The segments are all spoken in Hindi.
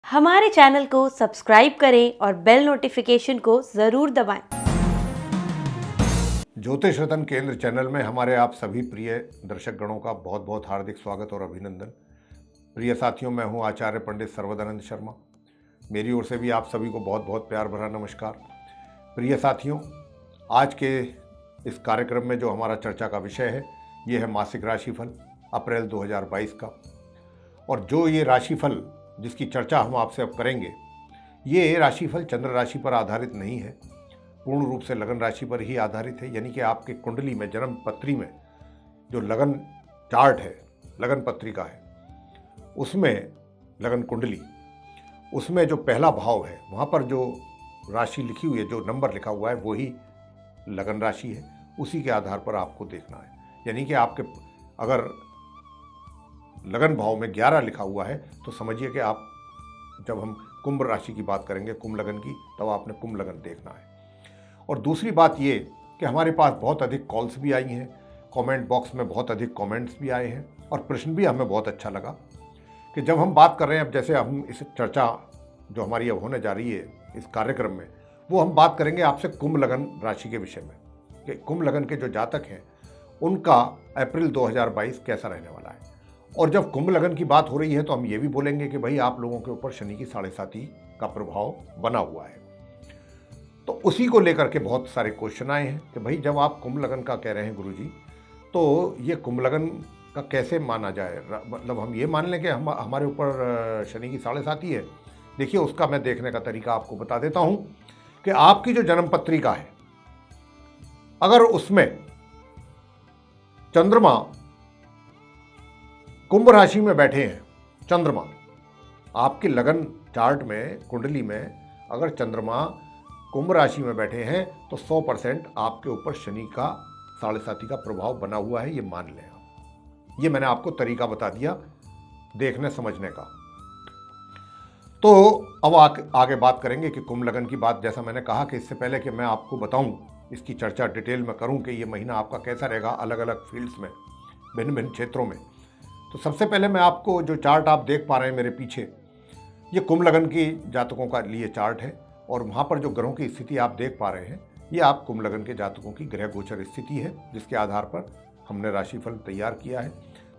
हमारे चैनल को सब्सक्राइब करें और बेल नोटिफिकेशन को ज़रूर दबाएं। ज्योतिष रतन केंद्र चैनल में हमारे आप सभी प्रिय दर्शक गणों का बहुत बहुत हार्दिक स्वागत और अभिनंदन। प्रिय साथियों, मैं हूं आचार्य पंडित सर्वदानंद शर्मा। मेरी ओर से भी आप सभी को बहुत बहुत प्यार भरा नमस्कार। प्रिय साथियों, आज के इस कार्यक्रम में जो हमारा चर्चा का विषय है ये है मासिक राशिफल अप्रैल 2022 का। और जो ये राशिफल जिसकी चर्चा हम आपसे अब करेंगे, ये राशिफल चंद्र राशि पर आधारित नहीं है, पूर्ण रूप से लगन राशि पर ही आधारित है। यानी कि आपके कुंडली में, जन्म पत्री में जो लगन चार्ट है, लगन पत्रिका है, उसमें लगन कुंडली, उसमें जो पहला भाव है वहाँ पर जो राशि लिखी हुई है, जो नंबर लिखा हुआ है, वही लगन राशि है। उसी के आधार पर आपको देखना है। यानी कि आपके अगर लगन भाव में 11 लिखा हुआ है तो समझिए कि आप, जब हम कुंभ राशि की बात करेंगे, कुंभ लगन की, तब आपने कुंभ लगन देखना है। और दूसरी बात ये कि हमारे पास बहुत अधिक कॉल्स भी आई हैं, कमेंट बॉक्स में बहुत अधिक कमेंट्स भी आए हैं और प्रश्न भी हमें बहुत अच्छा लगा कि जब हम बात कर रहे हैं, अब जैसे हम इस चर्चा जो हमारी अब होने जा रही है इस कार्यक्रम में, वो हम बात करेंगे आपसे कुंभ लगन राशि के विषय में कि कुंभ लगन के जो जातक हैं उनका अप्रैल 2022 कैसा रहने वाला है। और जब कुंभ लगन की बात हो रही है तो हम ये भी बोलेंगे कि भाई आप लोगों के ऊपर शनि की 7.5 का प्रभाव बना हुआ है। तो उसी को लेकर के बहुत सारे क्वेश्चन आए हैं कि भाई जब आप कुंभ लगन का कह रहे हैं गुरुजी, तो ये कुंभ लगन का कैसे माना जाए, मतलब हम ये मान लें कि हमारे ऊपर शनि की 7.5 है। देखिए, उसका मैं देखने का तरीका आपको बता देता हूँ कि आपकी जो जन्म पत्रिका है, अगर उसमें चंद्रमा कुंभ राशि में बैठे हैं, चंद्रमा आपके लगन चार्ट में, कुंडली में अगर चंद्रमा कुंभ राशि में बैठे हैं तो 100% आपके ऊपर शनि का 7.5 का प्रभाव बना हुआ है, ये मान लें आप। ये मैंने आपको तरीका बता दिया देखने समझने का। तो अब आगे बात करेंगे कि कुंभ लगन की बात, जैसा मैंने कहा कि इससे पहले कि मैं आपको बताऊं, इसकी चर्चा डिटेल में करूं कि ये महीना आपका कैसा रहेगा अलग अलग फील्ड्स में, भिन्न भिन्न क्षेत्रों में। तो सबसे पहले मैं आपको जो चार्ट आप देख पा रहे हैं मेरे पीछे, ये कुंभ लगन की जातकों का लिए चार्ट है। और वहाँ पर जो ग्रहों की स्थिति आप देख पा रहे हैं, ये आप कुंभ लगन के जातकों की ग्रह गोचर स्थिति है, जिसके आधार पर हमने राशिफल तैयार किया है।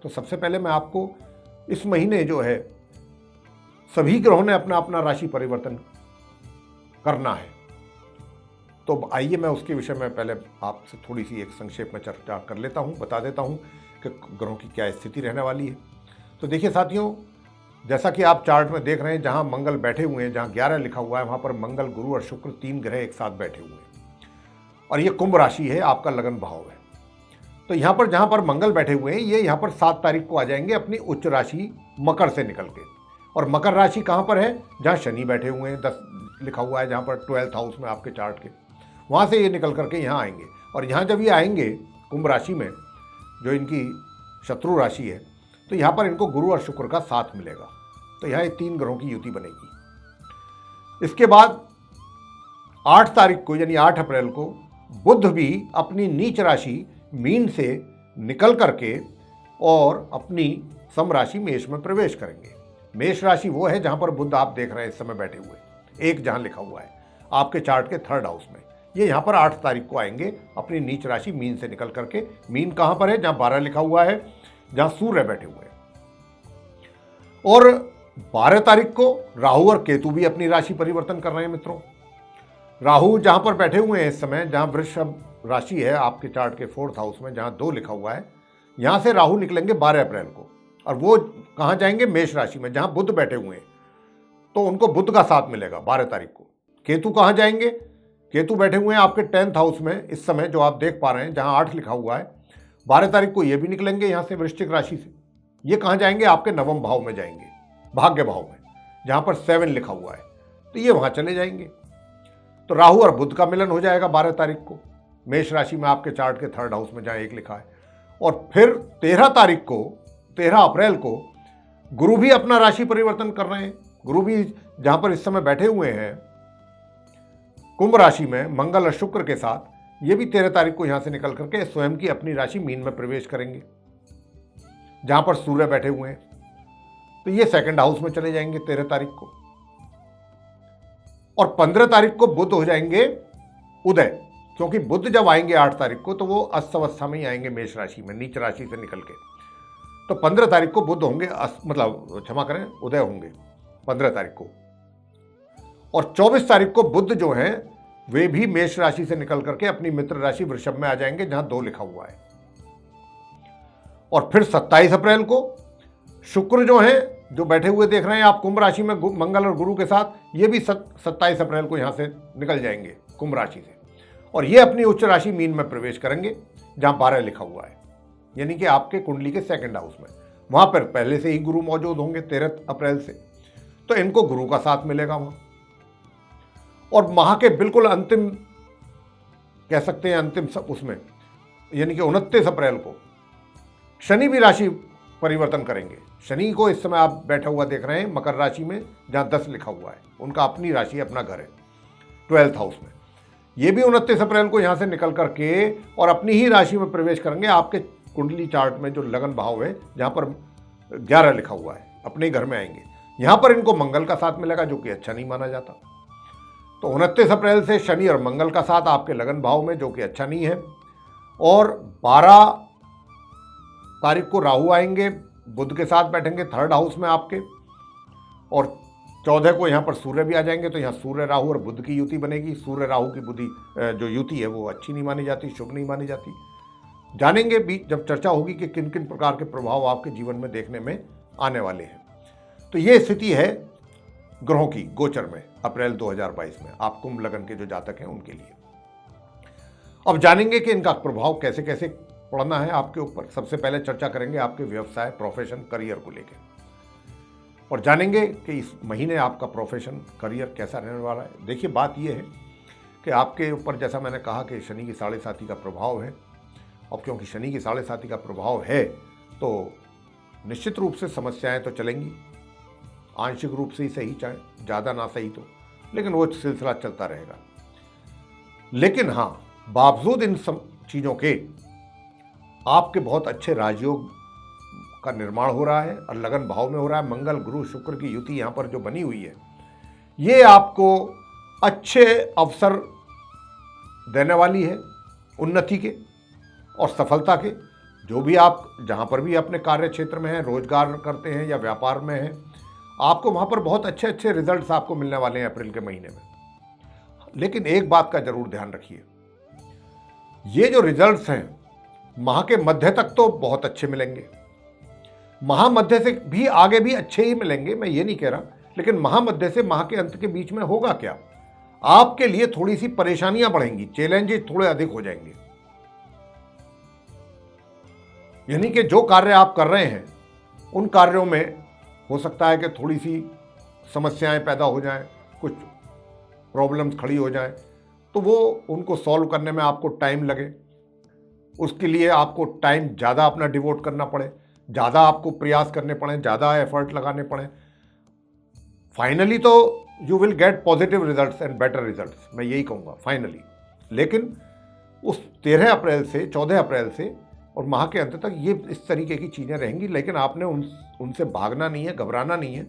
तो सबसे पहले मैं आपको इस महीने जो है सभी ग्रहों ने अपना अपना राशि परिवर्तन करना है। तो आइए मैं उसके विषय में पहले आपसे थोड़ी सी एक संक्षेप में चर्चा कर लेता हूँ, बता देता हूँ कि ग्रहों की क्या स्थिति रहने वाली है। तो देखिए साथियों, जैसा कि आप चार्ट में देख रहे हैं, जहाँ मंगल बैठे हुए हैं, जहाँ 11 लिखा हुआ है, वहाँ पर मंगल, गुरु और शुक्र 3 ग्रह एक साथ बैठे हुए हैं। और ये कुंभ राशि है, आपका लगन भाव है। तो यहाँ पर जहाँ पर मंगल बैठे हुए हैं, ये यहाँ पर 7 तारीख को आ जाएंगे अपनी उच्च राशि मकर से निकल के। और मकर राशि कहाँ पर है? जहाँ शनि बैठे हुए हैं, 10 लिखा हुआ है, जहाँ पर 12th हाउस में आपके चार्ट के, वहाँ से ये निकल करके यहाँ आएंगे। और यहाँ जब ये आएंगे कुंभ राशि में, जो इनकी शत्रु राशि है, तो यहाँ पर इनको गुरु और शुक्र का साथ मिलेगा। तो यहाँ 3 ग्रहों की युति बनेगी। इसके बाद 8 तारीख को, यानी 8 अप्रैल को, बुध भी अपनी नीच राशि मीन से निकल करके और अपनी सम राशि मेष में प्रवेश करेंगे। मेष राशि वो है जहाँ पर बुध आप देख रहे हैं इस समय बैठे हुए, एक जहाँ लिखा हुआ है आपके चार्ट के 3rd हाउस में। ये यहाँ पर 8 तारीख को आएंगे अपनी नीच राशि मीन से निकल करके। मीन कहाँ पर है? जहाँ 12 लिखा हुआ है, जहाँ सूर्य बैठे हुए हैं। और 12 तारीख को राहु और केतु भी अपनी राशि परिवर्तन कर रहे हैं मित्रों। राहु जहाँ पर बैठे हुए हैं इस समय, जहाँ वृषभ राशि है आपके चार्ट के 4th हाउस में, जहाँ 2 लिखा हुआ है, यहाँ से राहु निकलेंगे 12 अप्रैल को। और वो कहाँ जाएंगे? मेष राशि में, जहाँ बुध बैठे हुए हैं, तो उनको बुध का साथ मिलेगा 12 तारीख को। केतु कहाँ जाएंगे? केतु बैठे हुए हैं आपके 10th हाउस में इस समय, जो आप देख पा रहे हैं, जहाँ 8 लिखा हुआ है। 12 तारीख को ये भी निकलेंगे यहाँ से वृश्चिक राशि से। ये कहाँ जाएंगे? आपके 9वें भाव में जाएंगे, भाग्य भाव में, जहाँ पर 7 लिखा हुआ है, तो ये वहाँ चले जाएंगे। तो राहु और बुध का मिलन हो जाएगा 12 तारीख को मेष राशि में, आपके चार्ट के 3rd हाउस में, जहाँ 1 लिखा है। और फिर 13 तारीख को, 13 अप्रैल को, गुरु भी अपना राशि परिवर्तन कर रहे हैं। गुरु भी जहाँ पर इस समय बैठे हुए हैं कुंभ राशि में, मंगल और शुक्र के साथ, ये भी 13 तारीख को यहाँ से निकल करके स्वयं की अपनी राशि मीन में प्रवेश करेंगे, जहाँ पर सूर्य बैठे हुए हैं। तो ये 2nd हाउस में चले जाएंगे 13 तारीख को। और 15 तारीख को बुध हो जाएंगे उदय, क्योंकि बुध जब आएंगे 8 तारीख को तो वो अस्त अवस्था में ही आएंगे मेष राशि में, नीच राशि से निकल के। तो 15 तारीख को बुध होंगे, मतलब क्षमा करें, उदय होंगे 15 तारीख को। और 24 तारीख को बुध जो हैं वे भी मेष राशि से निकल करके अपनी मित्र राशि वृषभ में आ जाएंगे, जहां 2 लिखा हुआ है। और फिर 27 अप्रैल को शुक्र जो है, जो बैठे हुए देख रहे हैं आप कुंभ राशि में मंगल और गुरु के साथ, ये भी 27 अप्रैल को यहां से निकल जाएंगे कुंभ राशि से, और ये अपनी उच्च राशि मीन में प्रवेश करेंगे, जहां 12 लिखा हुआ है, यानी कि आपके कुंडली के सेकंड हाउस में। वहां पर पहले से ही गुरु मौजूद होंगे 13 अप्रैल से, तो इनको गुरु का साथ मिलेगा वहां। और माह के बिल्कुल अंतिम, कह सकते हैं अंतिम उसमें, यानी कि 29 अप्रैल को शनि भी राशि परिवर्तन करेंगे। शनि को इस समय आप बैठा हुआ देख रहे हैं मकर राशि में, जहां 10 लिखा हुआ है, उनका अपनी राशि, अपना घर है 12th हाउस में। ये भी 29 अप्रैल को यहां से निकल करके और अपनी ही राशि में प्रवेश करेंगे, आपके कुंडली चार्ट में जो लगन भाव है जहां पर 11 लिखा हुआ है, अपने घर में आएंगे। यहां पर इनको मंगल का साथ मिलेगा, जो कि अच्छा नहीं माना जाता। तो 29 अप्रैल से शनि और मंगल का साथ आपके लगन भाव में, जो कि अच्छा नहीं है। और 12 तारीख को राहु आएंगे, बुध के साथ बैठेंगे 3rd हाउस में आपके। और 14 को यहाँ पर सूर्य भी आ जाएंगे, तो यहाँ सूर्य राहु और बुध की युति बनेगी। सूर्य राहु की बुद्धि जो युति है वो अच्छी नहीं मानी जाती, शुभ नहीं मानी जाती। जानेंगे भी जब चर्चा होगी कि किन किन प्रकार के प्रभाव आपके जीवन में देखने में आने वाले हैं। तो ये स्थिति है ग्रहों की गोचर में अप्रैल 2022 में आप कुंभ लगन के जो जातक हैं उनके लिए। अब जानेंगे कि इनका प्रभाव कैसे कैसे पड़ना है आपके ऊपर। सबसे पहले चर्चा करेंगे आपके व्यवसाय, प्रोफेशन, करियर को लेकर, और जानेंगे कि इस महीने आपका प्रोफेशन, करियर कैसा रहने वाला है। देखिए, बात यह है कि आपके ऊपर, जैसा मैंने कहा कि शनि की 7.5 का प्रभाव है, और क्योंकि शनि की 7.5 का प्रभाव है तो निश्चित रूप से समस्याएं तो चलेंगी, आंशिक रूप से ही सही, चाहे ज़्यादा ना सही तो, लेकिन वो सिलसिला चलता रहेगा। लेकिन हाँ, बावजूद इन सब चीज़ों के आपके बहुत अच्छे राजयोग का निर्माण हो रहा है, और लगन भाव में हो रहा है। मंगल गुरु शुक्र की युति यहाँ पर जो बनी हुई है, ये आपको अच्छे अवसर देने वाली है, उन्नति के और सफलता के। जो भी आप जहाँ पर भी अपने कार्य क्षेत्र में हैं, रोजगार करते हैं या व्यापार में हैं, आपको वहाँ पर बहुत अच्छे अच्छे रिजल्ट्स आपको मिलने वाले हैं अप्रैल के महीने में। लेकिन एक बात का जरूर ध्यान रखिए, ये जो रिजल्ट्स हैं माह के मध्य तक तो बहुत अच्छे मिलेंगे, महामध्य से भी आगे भी अच्छे ही मिलेंगे, मैं ये नहीं कह रहा, लेकिन महामध्य से माह के अंत के बीच में होगा क्या, आपके लिए थोड़ी सी परेशानियां बढ़ेंगी, चैलेंजेस थोड़े अधिक हो जाएंगे। यानी कि जो कार्य आप कर रहे हैं उन कार्यों में हो सकता है कि थोड़ी सी समस्याएं पैदा हो जाएं, कुछ प्रॉब्लम्स खड़ी हो जाएं, तो वो उनको सॉल्व करने में आपको टाइम लगे, उसके लिए आपको टाइम ज़्यादा अपना डिवोट करना पड़े, ज़्यादा आपको प्रयास करने पड़े, ज़्यादा एफर्ट लगाने पड़े। फाइनली तो you will get positive results and better results, मैं यही कहूँगा फाइनली। लेकिन उस 13 अप्रैल से 14 अप्रैल से और माह के अंत तक ये इस तरीके की चीज़ें रहेंगी, लेकिन आपने उनसे भागना नहीं है, घबराना नहीं है,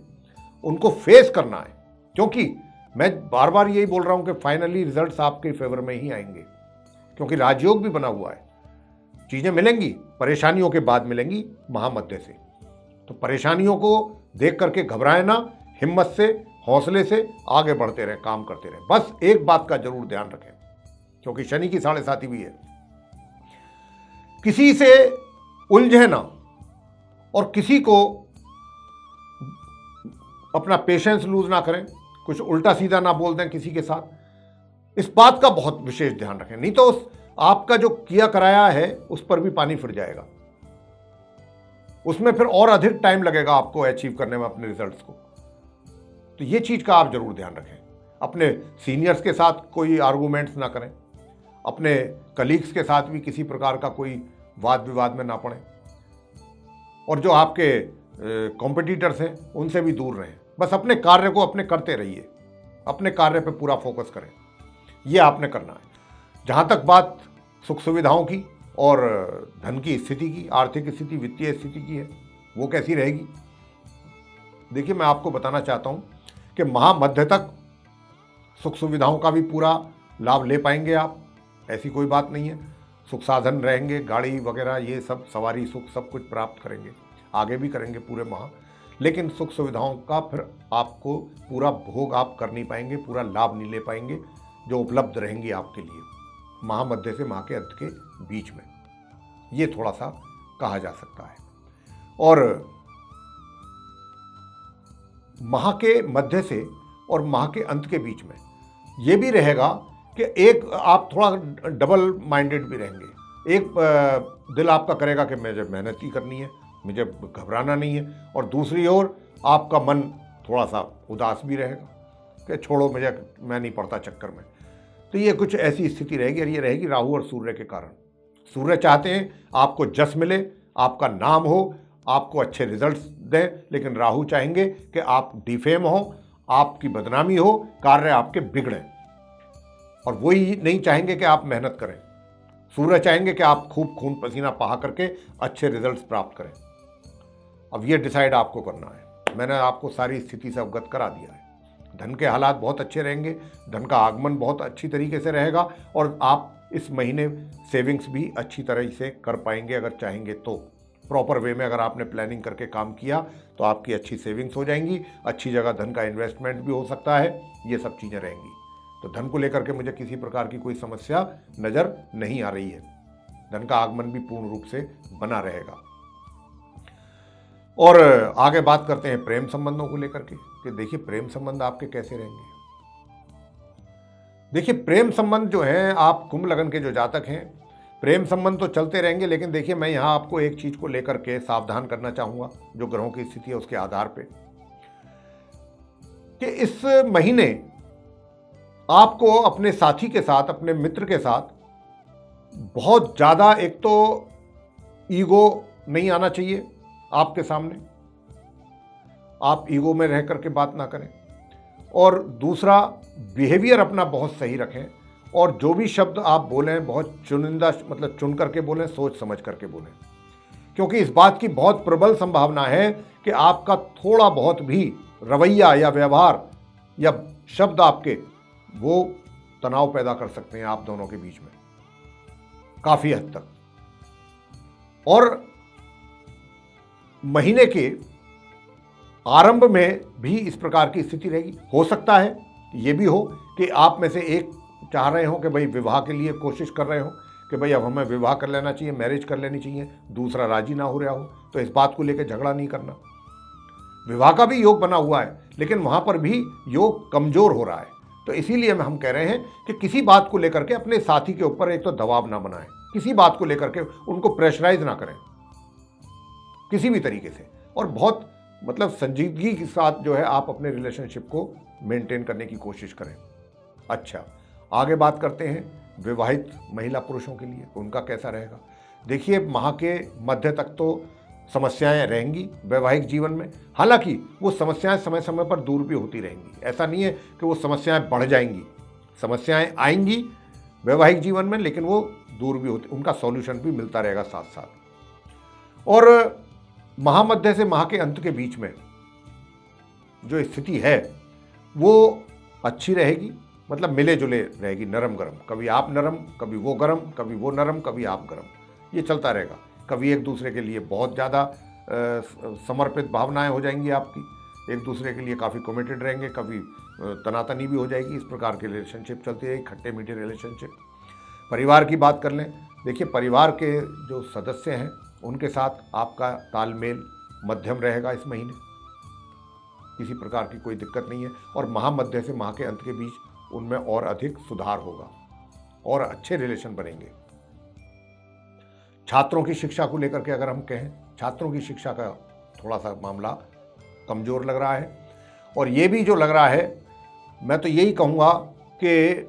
उनको फेस करना है। क्योंकि मैं बार बार यही बोल रहा हूँ कि फाइनली रिजल्ट्स आपके फेवर में ही आएंगे, क्योंकि राजयोग भी बना हुआ है। चीज़ें मिलेंगी, परेशानियों के बाद मिलेंगी महामध्य से। तो परेशानियों को देख करके घबराए ना, हिम्मत से, हौसले से आगे बढ़ते रहें, काम करते रहें। बस एक बात का जरूर ध्यान रखें, क्योंकि शनि की 7.5 भी है, किसी से उलझे ना और किसी को अपना पेशेंस लूज ना करें, कुछ उल्टा सीधा ना बोल दें किसी के साथ। इस बात का बहुत विशेष ध्यान रखें, नहीं तो आपका जो किया कराया है उस पर भी पानी फिर जाएगा, उसमें फिर और अधिक टाइम लगेगा आपको अचीव करने में अपने रिजल्ट्स को। तो ये चीज का आप जरूर ध्यान रखें। अपने सीनियर्स के साथ कोई आर्गूमेंट्स ना करें, अपने कलीग्स के साथ भी किसी प्रकार का कोई वाद विवाद में ना पड़े, और जो आपके कॉम्पिटिटर्स हैं उनसे भी दूर रहें। बस अपने कार्य को अपने करते रहिए, अपने कार्य पे पूरा फोकस करें, ये आपने करना है। जहाँ तक बात सुख सुविधाओं की और धन की स्थिति की, आर्थिक स्थिति, वित्तीय स्थिति की है, वो कैसी रहेगी? देखिए, मैं आपको बताना चाहता हूँ कि महामध्य तक सुख सुविधाओं का भी पूरा लाभ ले पाएंगे आप, ऐसी कोई बात नहीं है। सुख साधन रहेंगे, गाड़ी वगैरह ये सब, सवारी सुख सब कुछ प्राप्त करेंगे, आगे भी करेंगे पूरे माह। लेकिन सुख सुविधाओं का फिर आपको पूरा भोग आप कर नहीं पाएंगे, पूरा लाभ नहीं ले पाएंगे जो उपलब्ध रहेंगी आपके लिए माह मध्य से माह के अंत के बीच में, ये थोड़ा सा कहा जा सकता है। और माह के मध्य से और माह के अंत के बीच में ये भी रहेगा कि एक आप थोड़ा डबल माइंडेड भी रहेंगे। एक दिल आपका करेगा कि मुझे मेहनत ही करनी है, मुझे घबराना नहीं है, और दूसरी ओर आपका मन थोड़ा सा उदास भी रहेगा कि छोड़ो मैं नहीं पड़ता चक्कर में। तो ये कुछ ऐसी स्थिति रहेगी, और ये रहेगी राहु और सूर्य के कारण। सूर्य चाहते हैं आपको जस मिले, आपका नाम हो, आपको अच्छे रिजल्ट्स दें, लेकिन राहु चाहेंगे कि आप डिफेम हो, आपकी बदनामी हो, कार्य आपके बिगड़ें, और वही नहीं चाहेंगे कि आप मेहनत करें। सूर्य चाहेंगे कि आप खूब खून पसीना बहा करके अच्छे रिजल्ट्स प्राप्त करें। अब ये डिसाइड आपको करना है। मैंने आपको सारी स्थिति से अवगत करा दिया है। धन के हालात बहुत अच्छे रहेंगे, धन का आगमन बहुत अच्छी तरीके से रहेगा, और आप इस महीने सेविंग्स भी अच्छी तरह से कर पाएंगे अगर चाहेंगे तो। प्रॉपर वे में अगर आपने प्लानिंग करके काम किया तो आपकी अच्छी सेविंग्स हो जाएंगी, अच्छी जगह धन का इन्वेस्टमेंट भी हो सकता है, ये सब चीज़ें रहेंगी। तो धन को लेकर के मुझे किसी प्रकार की कोई समस्या नज़र नहीं आ रही है। धन का आगमन भी पूर्ण रूप से बना रहेगा। और आगे बात करते हैं प्रेम संबंधों को लेकर के कि देखिए प्रेम संबंध आपके कैसे रहेंगे। देखिए प्रेम संबंध जो हैं, आप कुंभ लगन के जो जातक हैं, प्रेम संबंध तो चलते रहेंगे, लेकिन देखिए मैं यहाँ आपको एक चीज़ को लेकर के सावधान करना चाहूँगा जो ग्रहों की स्थिति है उसके आधार पे, कि इस महीने आपको अपने साथी के साथ, अपने मित्र के साथ बहुत ज़्यादा, एक तो ईगो नहीं आना चाहिए आपके सामने, आप ईगो में रह करके बात ना करें, और दूसरा बिहेवियर अपना बहुत सही रखें, और जो भी शब्द आप बोलें बहुत चुनिंदा, मतलब चुन करके बोलें, सोच समझ करके बोलें, क्योंकि इस बात की बहुत प्रबल संभावना है कि आपका थोड़ा बहुत भी रवैया या व्यवहार या शब्द आपके वो तनाव पैदा कर सकते हैं आप दोनों के बीच में काफ़ी हद तक। और महीने के आरंभ में भी इस प्रकार की स्थिति रहेगी। हो सकता है ये भी हो कि आप में से एक चाह रहे हो कि भाई विवाह के लिए कोशिश कर रहे हो कि भाई अब हमें विवाह कर लेना चाहिए, मैरिज कर लेनी चाहिए, दूसरा राजी ना हो रहा हो, तो इस बात को लेकर झगड़ा नहीं करना। विवाह का भी योग बना हुआ है, लेकिन वहाँ पर भी योग कमज़ोर हो रहा है, तो इसीलिए हम कह रहे हैं कि किसी बात को लेकर के अपने साथी के ऊपर एक तो दबाव ना बनाएं, किसी बात को लेकर के उनको प्रेशराइज ना करें किसी भी तरीके से, और बहुत मतलब संजीदगी के साथ जो है आप अपने रिलेशनशिप को मेंटेन करने की कोशिश करें। अच्छा, आगे बात करते हैं विवाहित महिला पुरुषों के लिए, उनका कैसा रहेगा। देखिए माह के मध्य तक तो समस्याएं रहेंगी वैवाहिक जीवन में, हालांकि वो समस्याएं समय समय पर दूर भी होती रहेंगी। ऐसा नहीं है कि वो समस्याएं बढ़ जाएंगी, समस्याएं आएंगी वैवाहिक जीवन में, लेकिन वो दूर भी होती, उनका सॉल्यूशन भी मिलता रहेगा साथ साथ। और माह मध्य से माह के अंत के बीच में जो स्थिति है वो अच्छी रहेगी, मतलब मिले जुले रहेगी, नरम गरम, कभी आप नरम, कभी वो गरम, कभी वो नरम, कभी आप गरम, ये चलता रहेगा। कभी एक दूसरे के लिए बहुत ज़्यादा समर्पित भावनाएं हो जाएंगी आपकी, एक दूसरे के लिए काफ़ी कमिटेड रहेंगे, कभी तनातनी भी हो जाएगी। इस प्रकार के रिलेशनशिप चलती रहेगी, खट्टे मीठे रिलेशनशिप। परिवार की बात कर लें, देखिए परिवार के जो सदस्य हैं उनके साथ आपका तालमेल मध्यम रहेगा इस महीने, किसी प्रकार की कोई दिक्कत नहीं है, और माह मध्य से माह के अंत के बीच उनमें और अधिक सुधार होगा और अच्छे रिलेशन बनेंगे। छात्रों की शिक्षा को लेकर के अगर हम कहें, छात्रों की शिक्षा का थोड़ा सा मामला कमज़ोर लग रहा है, और ये भी जो लग रहा है, मैं तो यही कहूँगा कि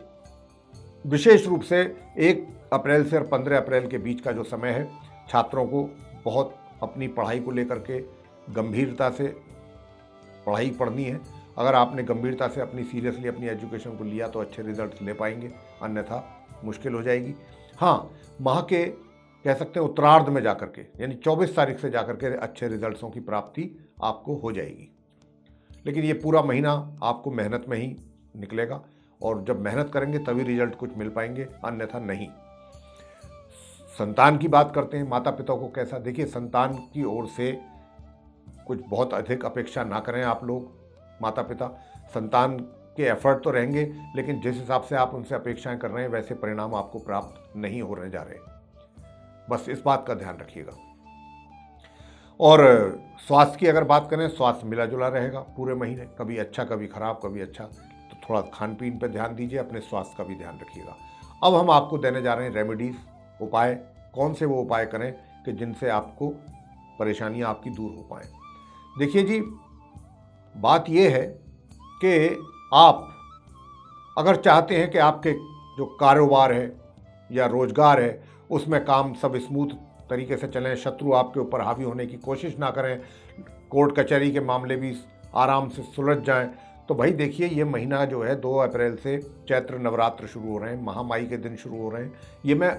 विशेष रूप से 1 अप्रैल से और 15 अप्रैल के बीच का जो समय है, छात्रों को बहुत अपनी पढ़ाई को लेकर के गंभीरता से पढ़ाई पढ़नी है। अगर आपने गंभीरता से अपनी सीरियसली अपनी एजुकेशन को लिया तो अच्छे रिजल्ट्स ले पाएंगे, अन्यथा मुश्किल हो जाएगी। हाँ, माह के कह सकते हैं उत्तरार्ध में जाकर के, यानी 24 तारीख से जाकर के अच्छे रिजल्ट्सों की प्राप्ति आपको हो जाएगी, लेकिन ये पूरा महीना आपको मेहनत में ही निकलेगा। और जब मेहनत करेंगे तभी रिजल्ट कुछ मिल पाएंगे, अन्यथा नहीं। संतान की बात करते हैं, माता पिता को कैसा, देखिए संतान की ओर से कुछ बहुत अधिक अपेक्षा ना करें आप लोग। माता पिता संतान के एफर्ट तो रहेंगे, लेकिन जिस हिसाब से आप उनसे अपेक्षाएं कर रहे हैं वैसे परिणाम आपको प्राप्त नहीं होने जा रहे, बस इस बात का ध्यान रखिएगा। और स्वास्थ्य की अगर बात करें, स्वास्थ्य मिला जुला रहेगा पूरे महीने, कभी अच्छा कभी खराब कभी अच्छा, तो थोड़ा खान पीन पर ध्यान दीजिए, अपने स्वास्थ्य का भी ध्यान रखिएगा। अब हम आपको देने जा रहे हैं रेमेडीज, उपाय। कौन से वो उपाय करें कि जिनसे आपको परेशानियां आपकी दूर हो पाएँ। देखिए जी, बात ये है कि आप अगर चाहते हैं कि आपके जो कारोबार है या रोजगार है उसमें काम सब स्मूथ तरीके से चलें, शत्रु आपके ऊपर हावी होने की कोशिश ना करें, कोर्ट कचहरी के मामले भी आराम से सुलझ जाएं, तो भाई देखिए ये महीना जो है 2 अप्रैल से चैत्र नवरात्र शुरू हो रहे हैं, महामाई के दिन शुरू हो रहे हैं। ये मैं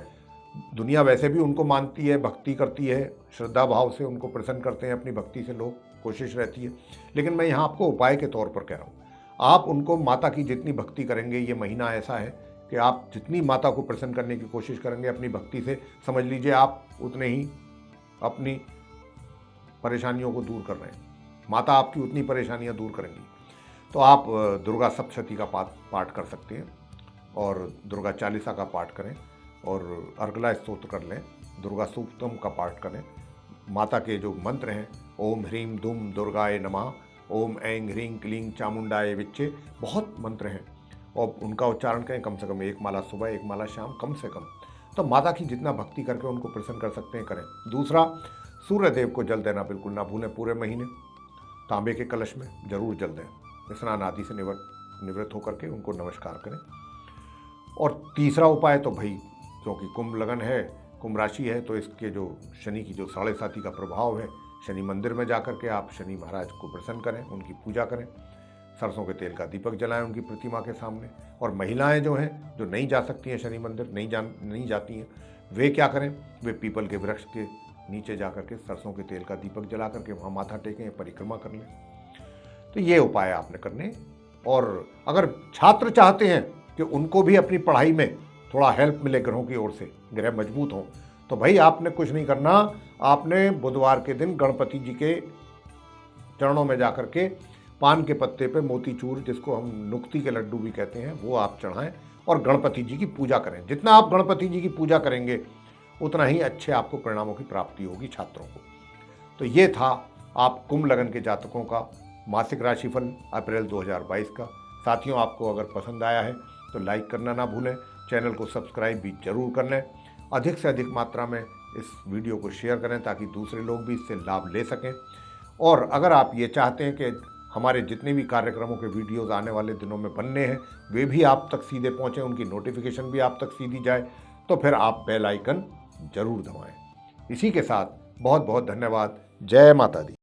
दुनिया वैसे भी उनको मानती है, भक्ति करती है, श्रद्धा भाव से उनको प्रसन्न करते हैं, अपनी भक्ति से लोग, कोशिश रहती है। लेकिन मैं यहाँ आपको उपाय के तौर पर कह रहा हूँ, आप उनको माता की जितनी भक्ति करेंगे, ये महीना ऐसा है कि आप जितनी माता को प्रसन्न करने की कोशिश करेंगे अपनी भक्ति से, समझ लीजिए आप उतने ही अपनी परेशानियों को दूर कर रहे हैं। माता आपकी उतनी परेशानियां दूर करेंगी। तो आप दुर्गा सप्तशती का पाठ कर सकते हैं और दुर्गा चालीसा का पाठ करें और अर्गला स्तोत्र कर लें, दुर्गा सूक्तम का पाठ करें। माता के जो मंत्र हैं, ओम ह्रीम दुम दुर्गाय नमः, ओम ऐं ह्रीं क्लीं चामुंडाय विच्चे, बहुत मंत्र हैं और उनका उच्चारण करें कम से कम 1 माला सुबह 1 माला शाम कम से कम। तो माता की जितना भक्ति करके उनको प्रसन्न कर सकते हैं करें। दूसरा, सूर्य देव को जल देना बिल्कुल ना भूलें, पूरे महीने तांबे के कलश में जरूर जल दें, स्नान आदि से निवृत्त होकर के उनको नमस्कार करें। और तीसरा उपाय तो भाई, क्योंकि कुंभ लगन है, कुंभ राशि है, तो इसके जो शनि की जो 7.5 का प्रभाव है, शनि मंदिर में जाकर के आप शनि महाराज को प्रसन्न करें, उनकी पूजा करें, सरसों के तेल का दीपक जलाएं उनकी प्रतिमा के सामने। और महिलाएं जो हैं, जो नहीं जा सकती हैं शनि मंदिर, नहीं जाती हैं, वे क्या करें, वे पीपल के वृक्ष के नीचे जाकर के सरसों के तेल का दीपक जला करके वहाँ माथा टेकें, परिक्रमा कर लें। तो ये उपाय आपने करने। और अगर छात्र चाहते हैं कि उनको भी अपनी पढ़ाई में थोड़ा हेल्प मिले ग्रहों की ओर से, ग्रह मजबूत हों, तो भाई आपने कुछ नहीं करना, आपने बुधवार के दिन गणपति जी के चरणों में जाकर के पान के पत्ते पे मोतीचूर, जिसको हम नुक्ती के लड्डू भी कहते हैं, वो आप चढ़ाएं और गणपति जी की पूजा करें। जितना आप गणपति जी की पूजा करेंगे उतना ही अच्छे आपको परिणामों की प्राप्ति होगी छात्रों को। तो ये था आप कुंभ लगन के जातकों का मासिक राशिफल अप्रैल 2022 का। साथियों, आपको अगर पसंद आया है तो लाइक करना ना भूलें, चैनल को सब्सक्राइब भी जरूर कर लें, अधिक से अधिक मात्रा में इस वीडियो को शेयर करें ताकि दूसरे लोग भी इससे लाभ ले सकें। और अगर आप ये चाहते हैं कि हमारे जितने भी कार्यक्रमों के वीडियोस आने वाले दिनों में बनने हैं वे भी आप तक सीधे पहुँचें, उनकी नोटिफिकेशन भी आप तक सीधी जाए, तो फिर आप बेल आइकन जरूर दबाएं। इसी के साथ बहुत बहुत धन्यवाद। जय माता दी।